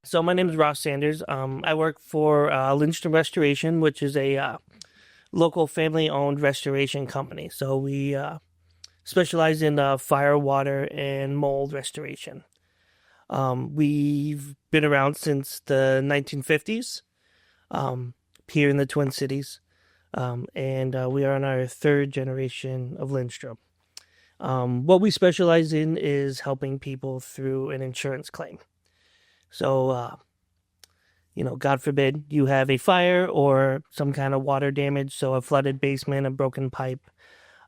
So my name is Ross Sanders. I work for Lindstrom Restoration, which is a local family-owned restoration company. So we specialize in fire, water, and mold restoration. We've been around since the 1950s here in the Twin Cities, and we are on our third generation of Lindstrom. What we specialize in is helping people through an insurance claim. So, God forbid you have a fire or some kind of water damage, so a flooded basement, a broken pipe,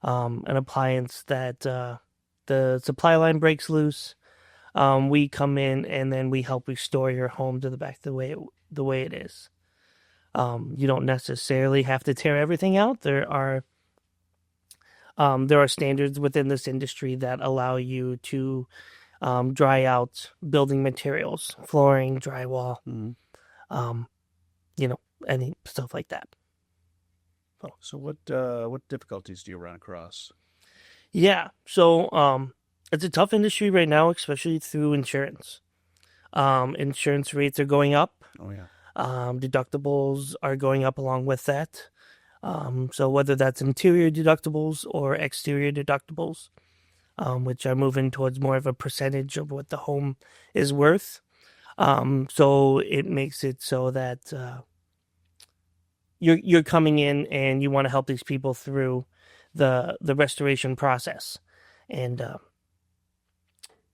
an appliance that the supply line breaks loose. We come in and then we help restore your home to the way it is. You don't necessarily have to tear everything out. There are standards within this industry that allow you to dry out building materials, flooring, drywall, any stuff like that. So what difficulties do you run across? Yeah, so it's a tough industry right now, especially through insurance. Insurance rates are going up. Oh yeah. Deductibles are going up along with that. So whether that's interior deductibles or exterior deductibles, which are moving towards more of a percentage of what the home is worth. So it makes it so that you're coming in and you want to help these people through the restoration process, and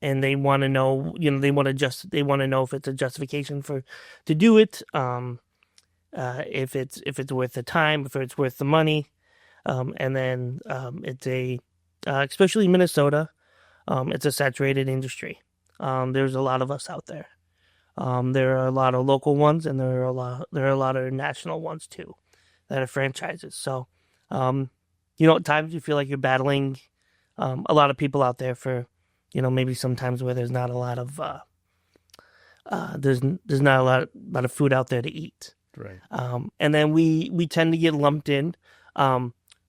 they want to know, they want to know if it's a justification to do it, if it's worth the time, if it's worth the money, and then it's especially Minnesota, it's a saturated industry. There's a lot of us out there. There are a lot of local ones, and there are a lot of national ones too, that are franchises. So, at times you feel like you're battling a lot of people out there for, maybe sometimes where there's not a lot of there's not a lot of food out there to eat. Right. And then we tend to get lumped in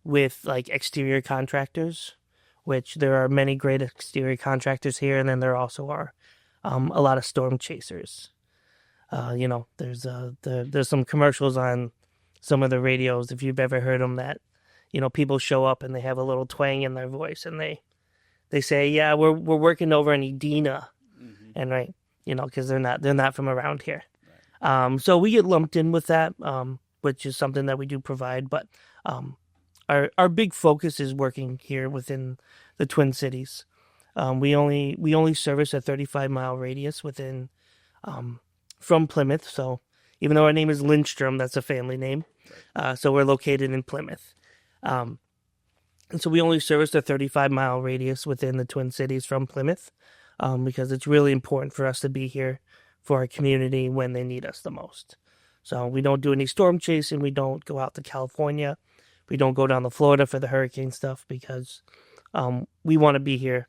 with like exterior contractors, which there are many great exterior contractors here, and then there also are a lot of storm chasers. There's some commercials on some of the radios, if you've ever heard them, that people show up and they have a little twang in their voice, and they say, yeah, we're working over in Edina, and right, because they're not from around here. Right. So we get lumped in with that, which is something that we do provide, but our big focus is working here within the Twin Cities. We only service a 35-mile radius within from Plymouth. So even though our name is Lindstrom, that's a family name. So we're located in Plymouth. And so we only service a 35-mile radius within the Twin Cities from Plymouth, because it's really important for us to be here for our community when they need us the most. So we don't do any storm chasing. We don't go out to California. We don't go down to Florida for the hurricane stuff, because we want to be here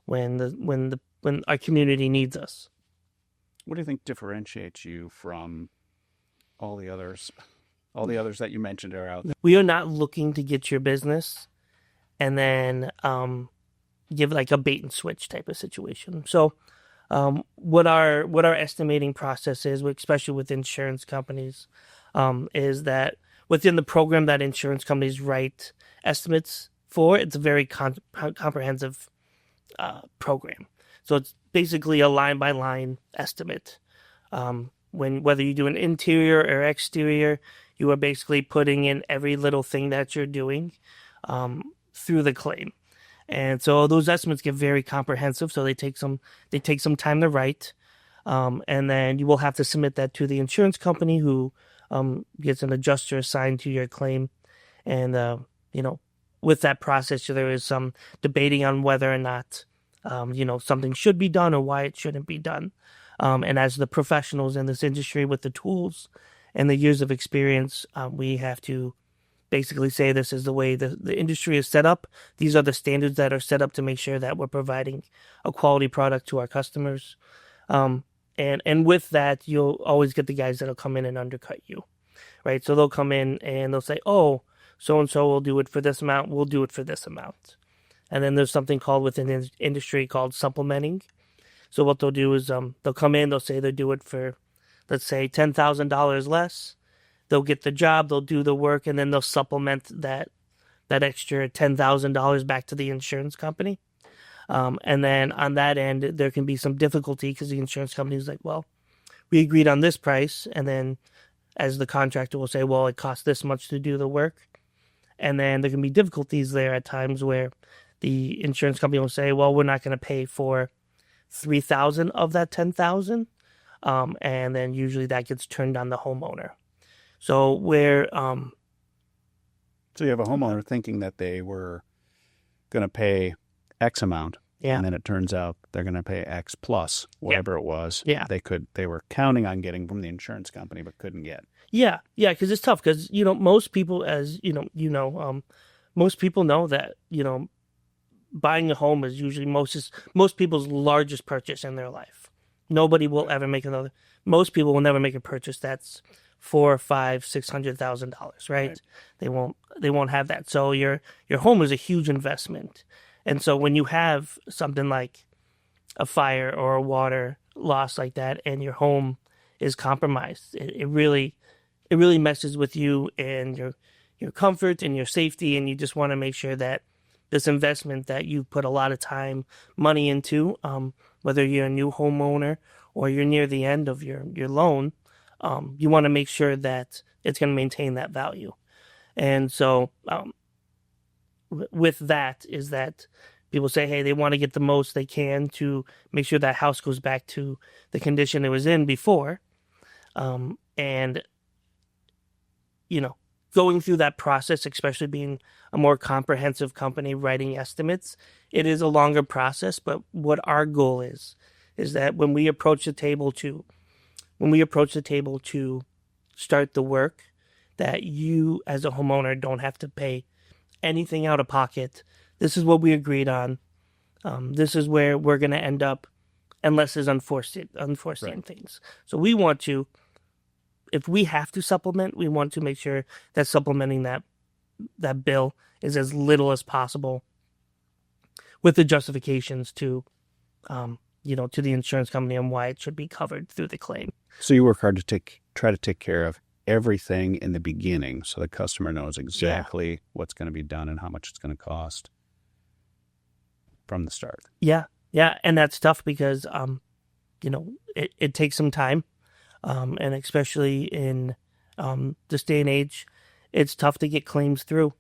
when our community needs us. What do you think differentiates you from all the others that you mentioned are out there? We are not looking to get your business and then give like a bait and switch type of situation. So what our estimating process is, especially with insurance companies, is that within the program that insurance companies write estimates for, it's a very comprehensive program. So it's basically a line-by-line estimate. Whether you do an interior or exterior, you are basically putting in every little thing that you're doing through the claim. And so those estimates get very comprehensive, so they take some time to write. And then you will have to submit that to the insurance company, who gets an adjuster assigned to your claim. And, with that process, there is some debating on whether or not, something should be done or why it shouldn't be done. And as the professionals in this industry with the tools and the years of experience, we have to basically say, this is the way the industry is set up. These are the standards that are set up to make sure that we're providing a quality product to our customers. And with that, you'll always get the guys that'll come in and undercut you, right? So they'll come in and they'll say, oh, so-and-so will do it for this amount, we'll do it for this amount. And then there's something called within the industry called supplementing. So what they'll do is they'll come in, they'll say they'll do it for let's say $10,000 less. They'll get the job, they'll do the work, and then they'll supplement that extra $10,000 back to the insurance company. And then on that end, there can be some difficulty because the insurance company is like, well, we agreed on this price. And then as the contractor will say, well, it costs this much to do the work. And then there can be difficulties there at times where the insurance company will say, well, we're not going to pay for 3,000 of that 10,000. And then usually that gets turned on the homeowner. So where, So you have a homeowner thinking that they were going to pay X amount. yeah, And then it turns out they're going to pay X plus whatever it was. Yeah. They were counting on getting from the insurance company, but couldn't get. yeah, because it's tough because, most people, as most people know that, buying a home is usually most people's largest purchase in their life. Nobody will ever make most people will never make a purchase that's $400,000, $500,000, $600,000, right? They won't have that. So your home is a huge investment. And so when you have something like a fire or a water loss like that and your home is compromised, it really messes with you and your comfort and your safety, and you just want to make sure that this investment that you've put a lot of time, money into, whether you're a new homeowner or you're near the end of your loan, you want to make sure that it's going to maintain that value. And so with that is that people say, hey, they want to get the most they can to make sure that house goes back to the condition it was in before. And, going through that process, especially being a more comprehensive company writing estimates, it is a longer process. But what our goal is that when we approach the table to start the work, that you as a homeowner don't have to pay anything out of pocket. This is what we agreed on. This is where we're going to end up unless there's unforeseen things. So we want to, if we have to supplement, we want to make sure that supplementing that bill is as little as possible with the justifications to the insurance company and why it should be covered through the claim. So you work hard to try to take care of everything in the beginning so the customer knows exactly what's going to be done and how much it's going to cost from the start. Yeah. And that's tough because, it takes some time. And especially in this day and age, it's tough to get claims through.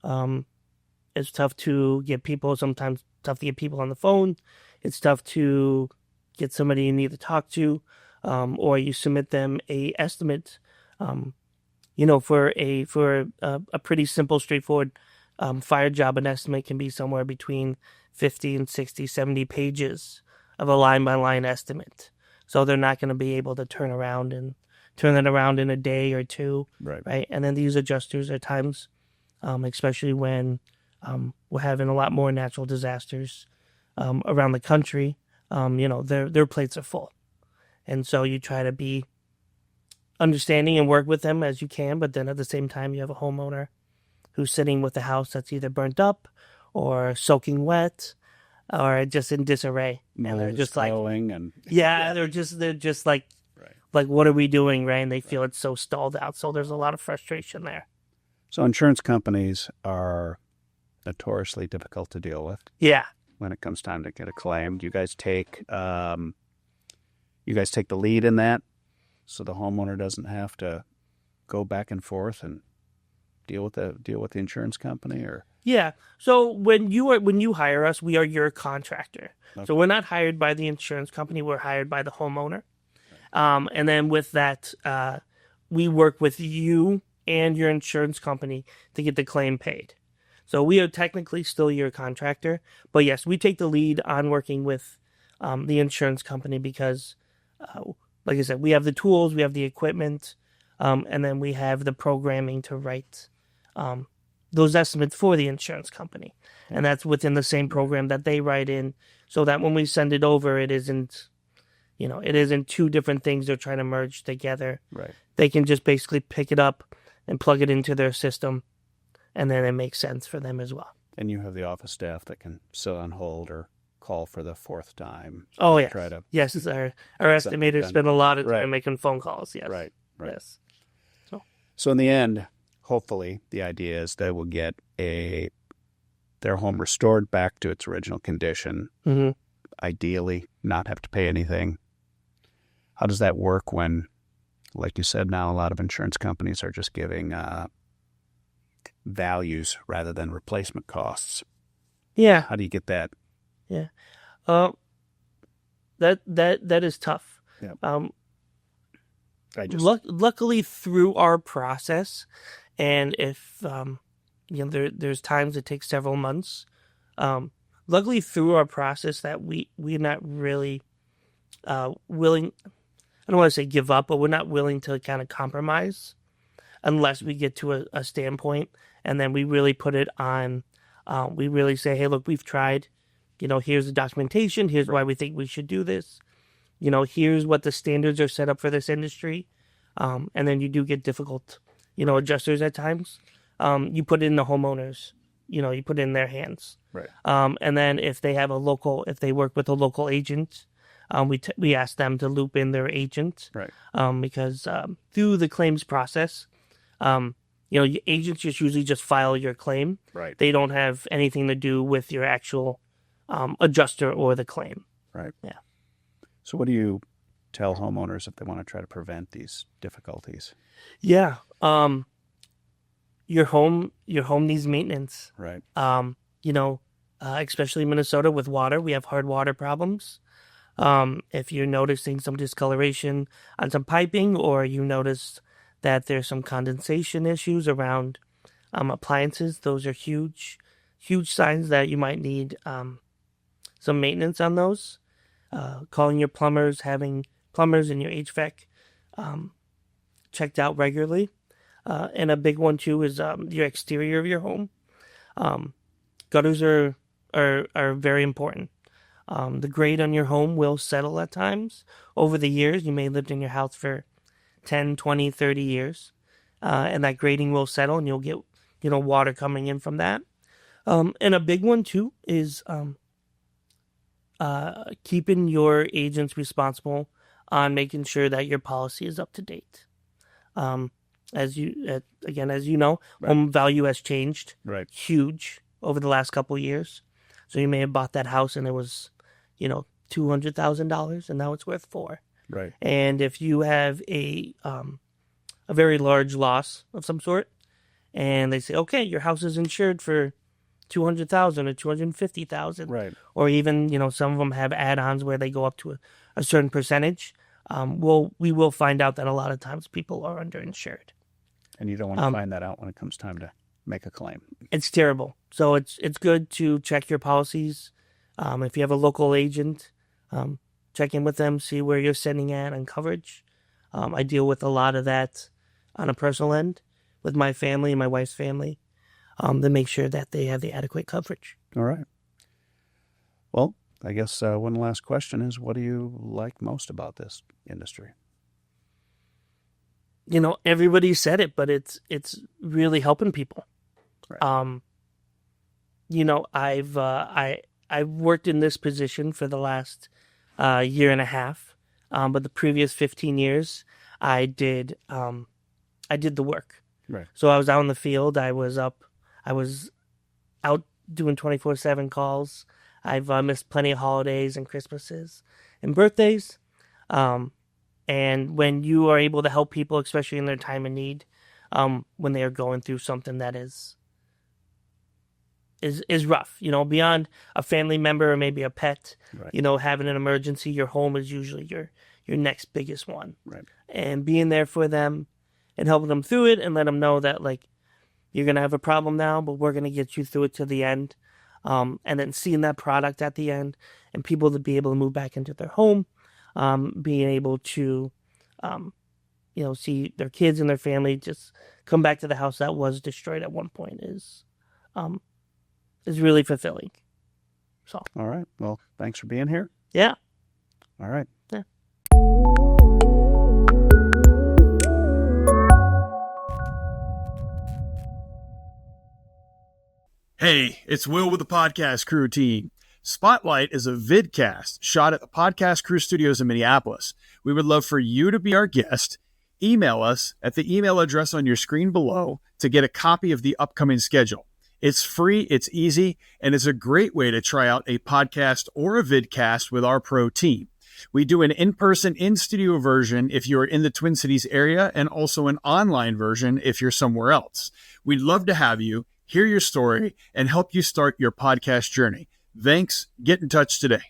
It's tough to get people, sometimes tough to get people on the phone. It's tough to get somebody you need to talk to, or you submit them a estimate. For a pretty simple, straightforward fire job, an estimate can be somewhere between 50 and 60, 70 pages of a line-by-line estimate. So they're not going to be able to turn it around in a day or two, right? And then these adjusters at times, especially when we're having a lot more natural disasters around the country, their plates are full. And so you try to be understanding and work with them as you can, but then at the same time you have a homeowner who's sitting with a house that's either burnt up or soaking wet or just in disarray. And they're just like, they're just like, what are we doing, right? And they feel it's so stalled out. So there's a lot of frustration there. So insurance companies are notoriously difficult to deal with. Yeah. When it comes time to get a claim, do you guys take the lead in that, so the homeowner doesn't have to go back and forth and deal with the insurance company? Or yeah. So when you hire us, we are your contractor. Okay. So we're not hired by the insurance company. We're hired by the homeowner. Right. And then with that, we work with you and your insurance company to get the claim paid. So we are technically still your contractor, but yes, we take the lead on working with the insurance company because, like I said, we have the tools, we have the equipment, and then we have the programming to write those estimates for the insurance company. And that's within the same program that they write in, so that when we send it over, it isn't two different things they're trying to merge together. Right. They can just basically pick it up and plug it into their system, and then it makes sense for them as well. And you have the office staff that can sit on hold or call for the fourth time. Oh, yeah. Try to Yes, our estimators done. spend a lot of time Right. making phone calls. Yes. Right. Yes. So in the end, hopefully, the idea is they will get their home restored back to its original condition. Mm-hmm. Ideally, not have to pay anything. How does that work when, like you said, now a lot of insurance companies are just giving values rather than replacement costs? Yeah. How do you get that? Yeah. That is tough. Yeah. Luckily through our process, and if there's times it takes several months. Luckily through our process that we're not really willing. I don't want to say give up, but we're not willing to kind of compromise unless we get to a standpoint, and then we really put it on. We really say, hey, look, we've tried. Here's the documentation. Here's why we think we should do this. Here's what the standards are set up for this industry. And then you do get difficult, adjusters at times. You put it in the homeowners, you put it in their hands. Right. And then if they work with a local agent, we ask them to loop in their agent. Right. Because through the claims process, agents usually just file your claim. Right. They don't have anything to do with your actual adjuster or the claim. Right. Yeah. So what do you tell homeowners if they want to try to prevent these difficulties? Yeah. Your home needs maintenance. Right. Especially in Minnesota with water, we have hard water problems. If you're noticing some discoloration on some piping, or you notice that there's some condensation issues around appliances, those are huge signs that you might need some maintenance on those. Calling your plumbers, having plumbers in your HVAC checked out regularly. And a big one too is your exterior of your home. Gutters are very important. The grade on your home will settle at times over the years. You may have lived in your house for 10, 20, 30 years. And that grading will settle and you'll get, water coming in from that. And a big one too is keeping your agents responsible on making sure that your policy is up to date. As you know, right. Home value has changed. Right. Huge over the last couple of years. So you may have bought that house and it was, $200,000 and now it's worth $4 million. Right. And if you have a very large loss of some sort, and they say, okay, your house is insured for $200,000 or $250,000, right, or even some of them have add-ons where they go up to a certain percentage. We will find out that a lot of times people are underinsured, and you don't want to find that out when it comes time to make a claim. It's terrible. So it's good to check your policies. If you have a local agent, check in with them, see where you're sitting at on coverage. I deal with a lot of that on a personal end with my family and my wife's family. To make sure that they have the adequate coverage. All right. Well, I guess one last question is, what do you like most about this industry? Everybody said it, but it's really helping people. Right. I've worked in this position for the last year and a half, but the previous 15 years, I did the work. Right. So I was out in the field. I was out doing 24/7 calls. I've missed plenty of holidays and Christmases and birthdays. And when you are able to help people, especially in their time of need, when they are going through something that is rough, beyond a family member or maybe a pet, right. Having an emergency, your home is usually your next biggest one. Right. And being there for them and helping them through it and let them know that, you're going to have a problem now, but we're going to get you through it to the end. And then seeing that product at the end and people to be able to move back into their home, being able to, see their kids and their family just come back to the house that was destroyed at one point is really fulfilling. So. All right. Well, thanks for being here. Yeah. All right. Yeah. Hey, it's Will with the podcast crew team. Spotlight is a vidcast shot at the Podcast Crew Studios in Minneapolis. We would love for you to be our guest. Email us at the email address on your screen below to get a copy of the upcoming schedule. It's free, it's easy, and it's a great way to try out a podcast or a vidcast with our pro team. We do an in-person, in-studio version if you're in the Twin Cities area, and also an online version if you're somewhere else. We'd love to have you, hear your story, and help you start your podcast journey. Thanks. Get in touch today.